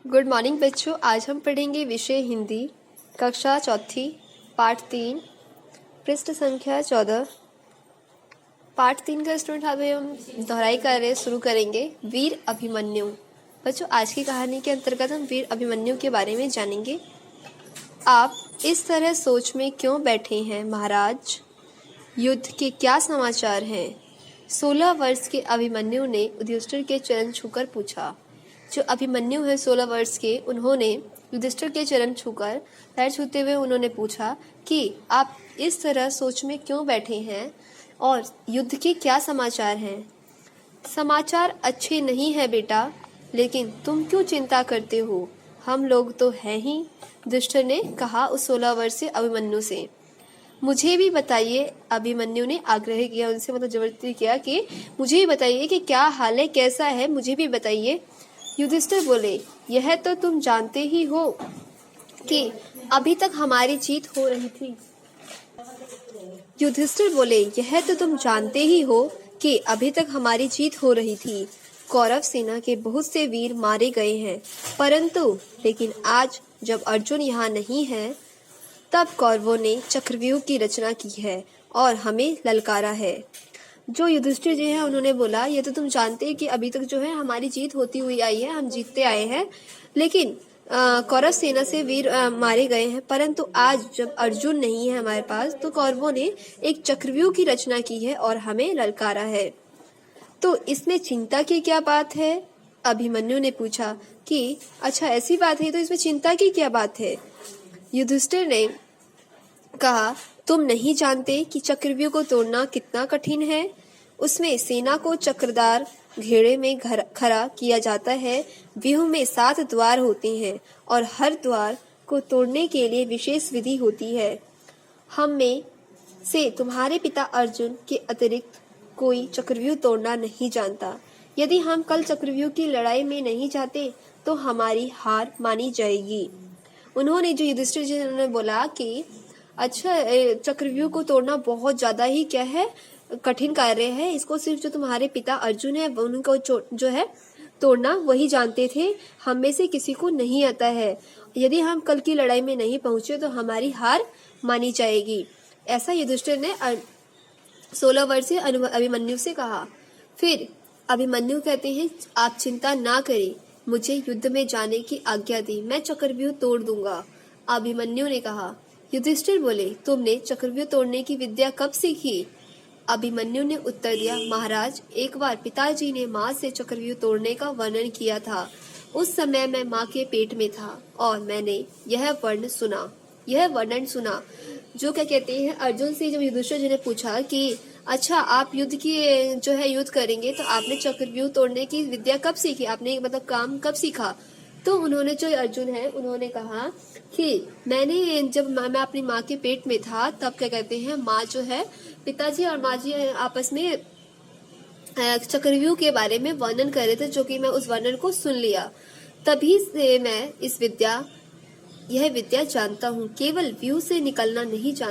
Good morning बच्चों। आज हम पढ़ेंगे विषय हिंदी, कक्षा चौथी, पाठ 3, पृष्ठ संख्या 14। पाठ 3 का स्टूडेंट अभी हम दोहराई कार्य शुरू करेंगे। वीर अभिमन्यु। बच्चों, आज की कहानी के अंतर्गत हम वीर अभिमन्यु के बारे में जानेंगे। आप इस तरह सोच में क्यों बैठे हैं महाराज? युद्ध के क्या समाचार हैं? 16 वर्ष के अभिमन्यु ने युधिष्ठिर के चरण छूकर पूछा। जो अभिमन्यु है 16 वर्ष के, उन्होंने युधिष्ठिर के चरण छूकर पैर छूते हुए उन्होंने पूछा कि आप इस तरह सोच में क्यों बैठे हैं और युद्ध के क्या समाचार हैं? समाचार अच्छे नहीं है बेटा, लेकिन तुम क्यों चिंता करते हो? हम लोग तो हैं ही, युधिष्ठिर ने कहा उस 16 वर्षीय अभिमन्यु से। मुझे भी बताइए, अभिमन्यु ने आग्रह किया उनसे, मतलब जबरदस्ती किया कि मुझे भी बताइए कि क्या हाल है, कैसा है, मुझे भी बताइए। युधिष्ठिर बोले, यह तो तुम जानते ही हो कि अभी तक हमारी जीत हो रही थी। युधिष्ठिर बोले, यह तो तुम जानते ही हो कि अभी तक हमारी जीत हो रही थी। कौरव सेना के बहुत से वीर मारे गए हैं, परंतु लेकिन आज जब अर्जुन यहाँ नहीं है, तब कौरवों ने चक्रव्यूह की रचना की है और हमें ललकारा है। जो युधिष्ठिर जी हैं उन्होंने बोला, ये तो तुम जानते हैं कि अभी तक जो है हमारी जीत होती हुई आई है, हम जीतते आए हैं, लेकिन कौरव सेना से वीर मारे गए हैं, परंतु आज जब अर्जुन नहीं है हमारे पास, तो कौरवों ने एक चक्रव्यूह की रचना की है और हमें ललकारा है। तो इसमें चिंता की क्या बात है? अभिमन्यु ने पूछा कि अच्छा ऐसी बात है, तो इसमें चिंता की क्या बात है? युधिष्ठिर ने कहा, तुम नहीं जानते कि चक्रव्यूह को तोड़ना कितना कठिन है? उसमें सेना को चक्रदार घेरे में खड़ा किया जाता है। व्यूह में 7 द्वार होते हैं और हर द्वार को तोड़ने के लिए विशेष विधि होती है। हम में से तुम्हारे पिता अर्जुन के अतिरिक्त कोई चक्रव्यूह तोड़ना नहीं जानता। यदि हम कल चक्रव्यूह की लड़ाई में नहीं जाते तो हमारी हार मानी जाएगी। उन्होंने जो युधिष्ठिर जी ने बोला कि अच्छा, चक्रव्यूह को तोड़ना बहुत ज्यादा ही क्या है, कठिन कार्य है, इसको सिर्फ जो तुम्हारे पिता अर्जुन है उनको जो है तोड़ना वही जानते थे, हम में से किसी को नहीं आता है। यदि हम कल की लड़ाई में नहीं पहुंचे तो हमारी हार मानी जाएगी। ऐसा युधिष्ठिर ने 16 वर्षीय अभिमन्यु से कहा। फिर अभिमन्यु कहते हैं, आप चिंता ना करें, मुझे युद्ध में जाने की आज्ञा दी, मैं चक्रव्यूह तोड़ दूंगा। अभिमन्यु ने कहा। युधिष्ठिर बोले, तुमने चक्रव्यूह तोड़ने की विद्या कब सीखी? अभिमन्यु ने उत्तर दिया, महाराज, एक बार पिताजी ने माँ से चक्रव्यूह तोड़ने का वर्णन किया था। उस समय मैं माँ के पेट में था और मैंने यह वर्णन सुना। जो क्या कहते हैं, अर्जुन से जब युधिष्ठिर जी ने पूछा कि अच्छा आप युद्ध करेंगे, तो आपने चक्रव्यूह तोड़ने की विद्या कब सीखी, आपने मतलब काम कब सीखा? तो उन्होंने, जो अर्जुन है, उन्होंने कहा कि जब मैं अपनी माँ के पेट में था, तब क्या कहते हैं, माँ जो है, पिताजी और माँ जी आपस में चक्रव्यूह के बारे में वर्णन कर रहे थे, जो कि मैं उस वर्णन को सुन लिया। तभी से मैं यह विद्या जानता हूँ। केवल व्यूह से निकलना नहीं जानता।